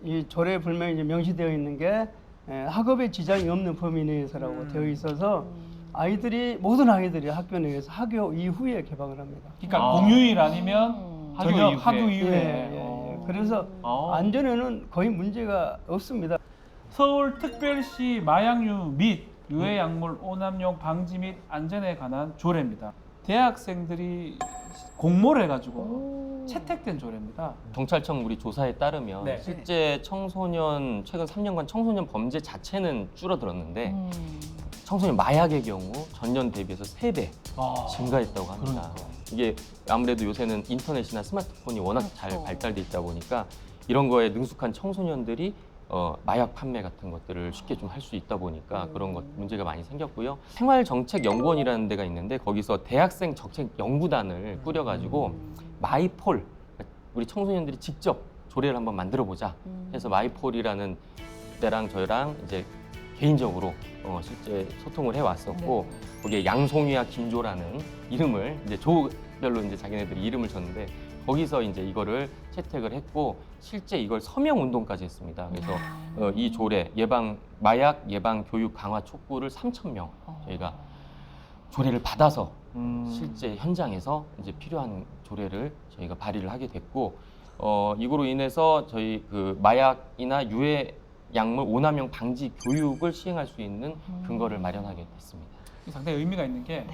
이 조례 불명이 이제 명시되어 있는 게 학업에 지장이 없는 범위 내에서라고 되어 있어서 아이들이 모든 아이들이 학교 내에서 학교 이후에 개방을 합니다. 그러니까 공휴일 아니면 학교 저녁 이후에. 학교 예, 이후에. 예. 그래서 안전에는 거의 문제가 없습니다. 서울특별시 마약류 및 유해 약물 오남용 방지 및 안전에 관한 조례입니다. 대학생들이 공모를 해가지고 채택된 조례입니다. 경찰청 우리 조사에 따르면 네. 실제 청소년 최근 3년간 청소년 범죄 자체는 줄어들었는데 청소년 마약의 경우 전년 대비해서 3배 증가했다고 합니다. 이게 아무래도 요새는 인터넷이나 스마트폰이 워낙 잘 발달돼 있다 보니까 이런 거에 능숙한 청소년들이 마약 판매 같은 것들을 쉽게 좀 할 수 있다 보니까 그런 것 문제가 많이 생겼고요. 생활정책연구원이라는 데가 있는데 거기서 대학생 정책 연구단을 꾸려가지고 마이폴, 우리 청소년들이 직접 조례를 한번 만들어 보자 해서 마이폴이라는 때랑 저희랑 이제 개인적으로 실제 소통을 해왔었고 거기에 양송이와 김조라는 이름을 이제 조별로 이제 자기네들이 이름을 줬는데 거기서 이제 이거를 채택을 했고 실제 이걸 서명 운동까지 했습니다. 그래서 이 조례 마약 예방 교육 강화 촉구를 3,000명 저희가 조례를 받아서 실제 현장에서 이제 필요한 조례를 저희가 발의를 하게 됐고 이거로 인해서 저희 그 마약이나 유해 약물 오남용 방지 교육을 시행할 수 있는 근거를 마련하게 됐습니다. 상당히 의미가 있는 게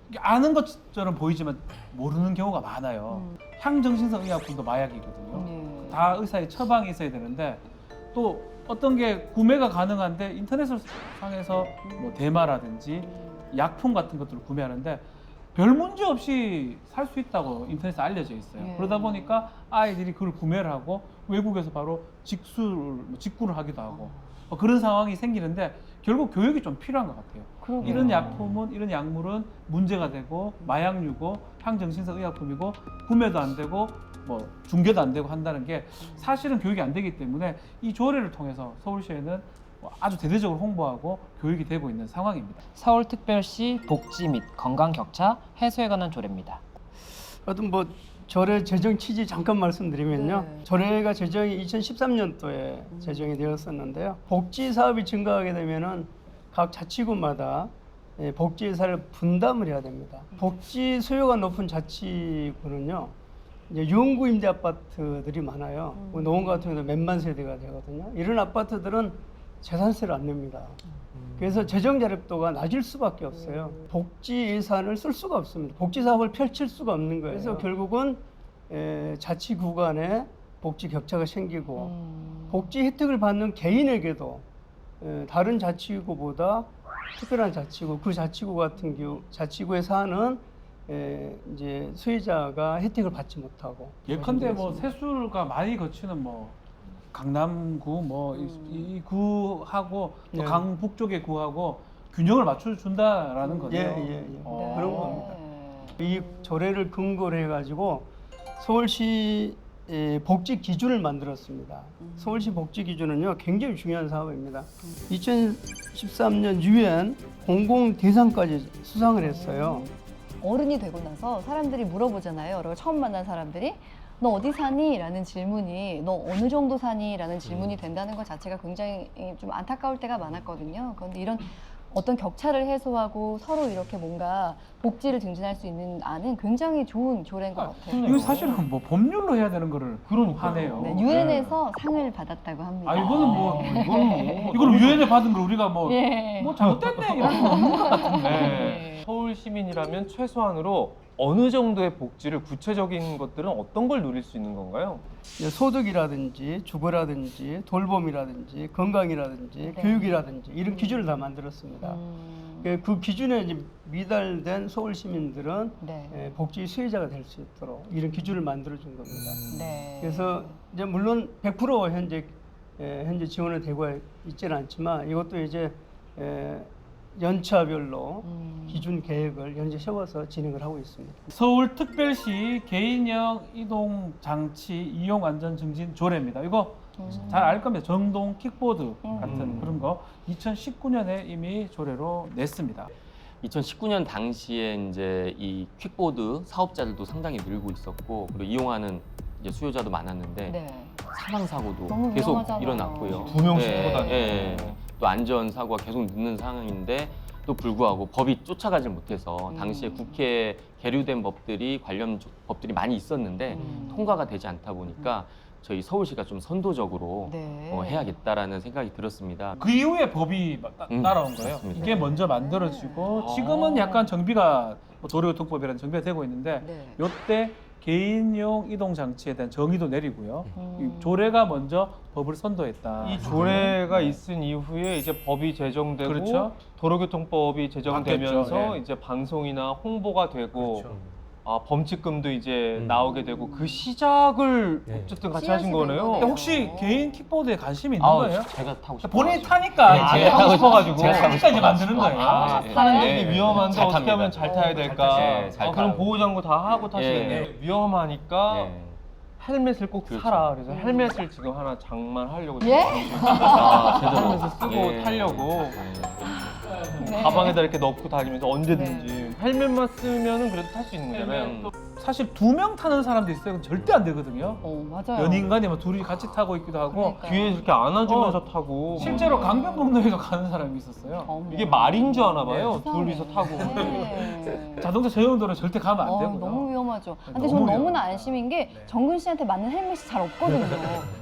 이게 아는 것처럼 보이지만 모르는 경우가 많아요. 향정신성 의약품도 마약이거든요. 다 의사의 처방이 있어야 되는데 또 어떤 게 구매가 가능한데 인터넷 상에서 뭐 대마라든지 약품 같은 것들을 구매하는데 별 문제 없이 살 수 있다고 인터넷에 알려져 있어요. 예. 그러다 보니까 아이들이 그걸 구매를 하고 외국에서 바로 직구를 하기도 하고 그런 상황이 생기는데 결국 교육이 좀 필요한 것 같아요. 그러게요. 이런 약품은 이런 약물은 문제가 되고 마약류고 향정신성 의약품이고 구매도 안 되고 뭐 중개도 안 되고 한다는 게 사실은 교육이 안 되기 때문에 이 조례를 통해서 서울시에는 아주 대대적으로 홍보하고 교육이 되고 있는 상황입니다. 서울특별시 복지 및 건강 격차 해소에 관한 조례입니다. 하여튼 뭐 조례 제정 취지 잠깐 말씀드리면요. 네. 조례가 제정이 2013년도에 제정이 되었었는데요. 복지 사업이 증가하게 되면은 각 자치구마다 복지 예산을 분담을 해야 됩니다. 복지 수요가 높은 자치구는요. 이제 유흥구 임대 아파트들이 많아요. 노원 같은 경우도 몇만 세대가 되거든요. 이런 아파트들은 재산세를 안 냅니다. 그래서 재정 자립도가 낮을 수밖에 없어요. 복지 예산을 쓸 수가 없습니다. 복지 사업을 펼칠 수가 없는 거예요. 그래서 결국은 자치구 간에 복지 격차가 생기고 복지 혜택을 받는 개인에게도 다른 자치구보다 특별한 자치구, 그 자치구 같은 경우 자치구에 사는 이제 수혜자가 혜택을 받지 못하고 예컨대 뭐 세수가 많이 거치는 뭐 강남구 뭐 이 구하고 또 네. 강북 쪽의 구하고 균형을 맞춰준다라는 거죠. 예. 어. 그런 겁니다. 이 조례를 근거로 해가지고 서울시 복지 기준을 만들었습니다. 서울시 복지 기준은요 굉장히 중요한 사업입니다. 2013년 UN 공공 대상까지 수상을 했어요. 어른이 되고 나서 사람들이 물어보잖아요. 여러 처음 만난 사람들이 너 어디 사니? 라는 질문이 너 어느 정도 사니? 라는 질문이 된다는 것 자체가 굉장히 좀 안타까울 때가 많았거든요. 그런데 이런 어떤 격차를 해소하고 서로 이렇게 뭔가 복지를 증진할 수 있는 안은 굉장히 좋은 조례인 것 같아요. 이거 사실은 뭐 법률로 해야 되는 거를 하네요. 네, 유엔에서 상을 받았다고 합니다. 아 이거는 뭐 이걸 유엔에 받은 걸 우리가 뭐 예. 잘못됐네 이런 거 없는 것 같은데. 네. 서울 시민이라면 최소한으로 어느 정도의 복지를 구체적인 것들은 어떤 걸 누릴 수 있는 건가요? 이제 소득이라든지 주거라든지 돌봄이라든지 건강이라든지 네. 교육이라든지 이런 기준을 다 만들었습니다. 그 기준에 이제 미달된 서울 시민들은 네. 복지 수혜자가 될 수 있도록 이런 기준을 만들어 준 겁니다. 네. 그래서 이제 물론 100% 현재 지원이 되고 있지는 않지만 이것도 이제 연차별로 기준 계획을 현재 세워서 진행을 하고 있습니다. 서울특별시 개인형 이동 장치 이용 안전 증진 조례입니다. 이거 잘 알 겁니다. 전동 킥보드 같은 그런 거 2019년에 이미 조례로 냈습니다. 2019년 당시에 이제 이 퀵보드 사업자들도 상당히 늘고 있었고 그리고 이용하는 이제 수요자도 많았는데 네. 사망 사고도 너무 계속 위험하잖아요. 일어났고요. 2명씩 타고 또 안전 사고가 계속 늦는 상황인데 또 불구하고 법이 쫓아가질 못해서 당시에 국회에 계류된 법들이 관련 법들이 많이 있었는데 통과가 되지 않다 보니까 저희 서울시가 좀 선도적으로 네. 해야겠다라는 생각이 들었습니다. 그 이후에 법이 따라온 거예요. 맞습니다. 이게 먼저 만들어지고 지금은 약간 정비가 뭐 도로교통법이라는 정비가 되고 있는데 네. 요때 개인용 이동 장치에 대한 정의도 내리고요. 이 음. 조례가 먼저 법을 선도했다. 이 조례가 있은 이후에 이제 법이 제정되고 그렇죠. 도로교통법이 제정되면서 바뀌었죠. 예. 이제 방송이나 홍보가 되고 그렇죠. 범칙금도 이제 나오게 되고 그 시작을 어쨌든 같이 하신 씨앗이 된 거네요. 거네요. 혹시 개인 킥보드에 관심이 있는 거예요? 제가 타고 싶어요. 본인이 타니까 제가 타고 싶어가지고. 타니까 이제 만드는 거예요. 타는 게 위험한데 잘 어떻게 탑니다. 하면 잘 타야 될까? 네, 잘 그럼 타요. 보호장구 다 하고 타시겠네요. 예. 위험하니까 예. 헬멧을 꼭 그렇죠. 사라. 그래서 헬멧을 지금 하나 장만하려고 예? 제대로 헬멧을 쓰고 예. 타려고 네. 가방에다 이렇게 넣고 다니면서 언제든지 헬멧만 쓰면은 그래도 탈 수 있는 거잖아요. 사실 2명 타는 사람도 있어요. 그건 절대 안 되거든요. 맞아요. 연인간이 뭐 둘이 같이 타고 있기도 하고 그러니까요. 뒤에 이렇게 안아주면서 타고 실제로 강변북로에서 가는 사람이 있었어요. 어머. 이게 말인 줄 아나 봐요. 세상에. 둘이서 타고. 네. 자동차 전용도로 절대 가면 안 되고요. 너무 위험하죠. 근데 너무 저는 너무나 위험하죠. 안심인 게 정근 씨한테 맞는 헬멧이 잘 없거든요.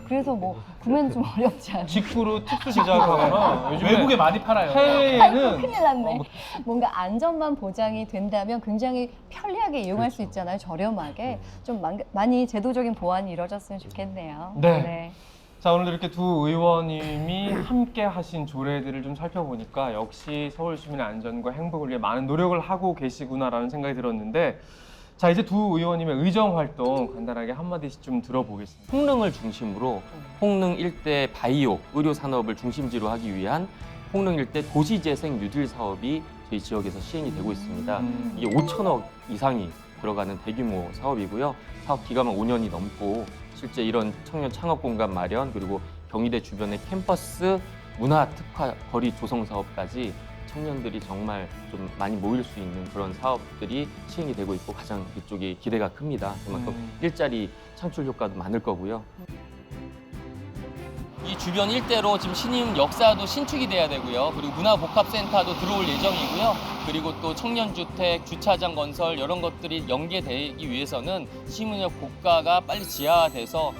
그래서 뭐 구매는 좀 어렵지 않아요. 직구로 특수 제작하거나 요즘에 외국에 많이 팔아요. 해외에는 큰일 났네. 뭔가 안전만 보장이 된다면 굉장히 편리하게 이용할 수 있잖아요. 저렴하게. 좀 많이 제도적인 보완이 이루어졌으면 좋겠네요. 네. 자, 오늘 이렇게 두 의원님이 함께 하신 조례들을 좀 살펴보니까 역시 서울 시민의 안전과 행복을 위해 많은 노력을 하고 계시구나라는 생각이 들었는데 자, 이제 두 의원님의 의정 활동 간단하게 한마디씩 좀 들어보겠습니다. 홍릉을 중심으로 홍릉 일대 바이오 의료 산업을 중심지로 하기 위한 홍릉 일대 도시재생 뉴딜 사업이 저희 지역에서 시행이 되고 있습니다. 이게 5천억 이상이 들어가는 대규모 사업이고요. 사업 기간은 5년이 넘고 실제 이런 청년 창업 공간 마련 그리고 경희대 주변의 캠퍼스 문화 특화 거리 조성 사업까지 청년들이 정말 좀 많이 모일 수 있는 그런 사업들이 시행이 되고 있고 가장 이쪽이 기대가 큽니다. 그만큼 일자리 창출 효과도 많을 거고요. 이 주변 일대로 지금 신임 역사도 신축이 돼야 되고요. 그리고 문화복합센터도 들어올 예정이고요. 그리고 또 청년주택, 주차장 건설 이런 것들이 연계되기 위해서는 시민역 고가가 빨리 지하화돼서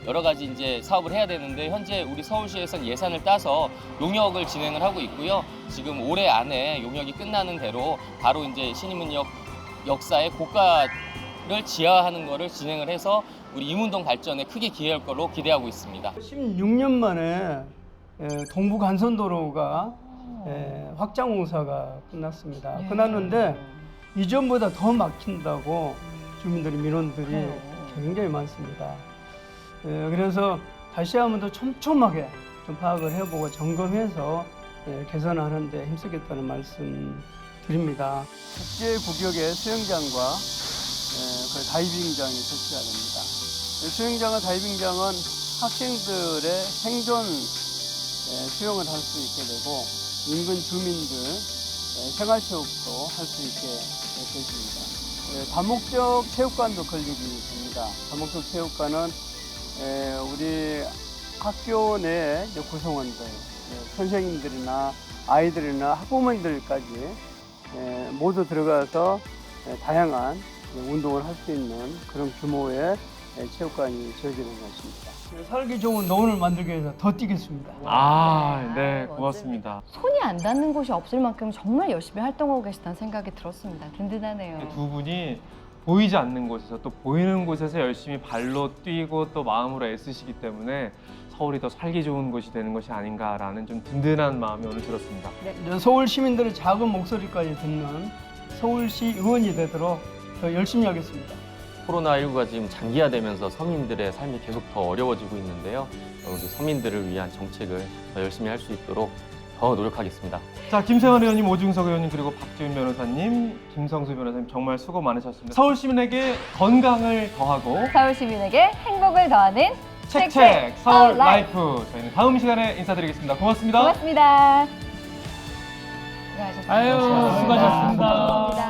여러 가지 이제 사업을 해야 되는데 현재 우리 서울시에서는 예산을 따서 용역을 진행을 하고 있고요. 지금 올해 안에 용역이 끝나는 대로 바로 이제 신임역 역사의 고가를 지하화하는 거를 진행을 해서 우리 이문동 발전에 크게 기여할 걸로 기대하고 있습니다. 16년 만에 동부 간선도로가 확장 공사가 끝났습니다. 끝났는데 이전보다 더 막힌다고 주민들이 민원들이 굉장히 많습니다. 그래서 다시 한번 더 촘촘하게 좀 파악을 해보고 점검해서 개선하는 데 힘쓰겠다는 말씀 드립니다. 국제 구역의 수영장과 그 다이빙장이 설치가 됩니다. 수영장과 다이빙장은 학생들의 생존 수영을 할 수 있게 되고 인근 주민들 생활체육도 할 수 있게 될 것입니다. 다목적 체육관도 건립이 됩니다. 다목적 체육관은 우리 학교 내 구성원들, 선생님들이나 아이들이나 학부모님들까지 모두 들어가서 다양한 운동을 할 수 있는 그런 규모의 체육관이 지어지는 것입니다. 살기 좋은 노원을 만들기 위해서 더 뛰겠습니다. 네, 고맙습니다. 손이 안 닿는 곳이 없을 만큼 정말 열심히 활동하고 계시다는 생각이 들었습니다. 든든하네요. 두 분이 보이지 않는 곳에서 또 보이는 곳에서 열심히 발로 뛰고 또 마음으로 애쓰시기 때문에 서울이 더 살기 좋은 곳이 되는 것이 아닌가라는 좀 든든한 마음이 오늘 들었습니다. 이제 서울 시민들의 작은 목소리까지 듣는 서울시 의원이 되도록 더 열심히 하겠습니다. 코로나19가 지금 장기화되면서 서민들의 삶이 계속 더 어려워지고 있는데요. 우리 서민들을 위한 정책을 더 열심히 할 수 있도록 더 노력하겠습니다. 자, 김세환 의원님, 오중석 의원님, 그리고 박지훈 변호사님, 김성수 변호사님 정말 수고 많으셨습니다. 서울 시민에게 건강을 더하고 서울 시민에게 행복을 더하는 책책 서울 라이프. 저희는 다음 시간에 인사드리겠습니다. 고맙습니다. 고맙습니다. 수고하셨습니다. 아유, 수고하셨습니다. 감사합니다.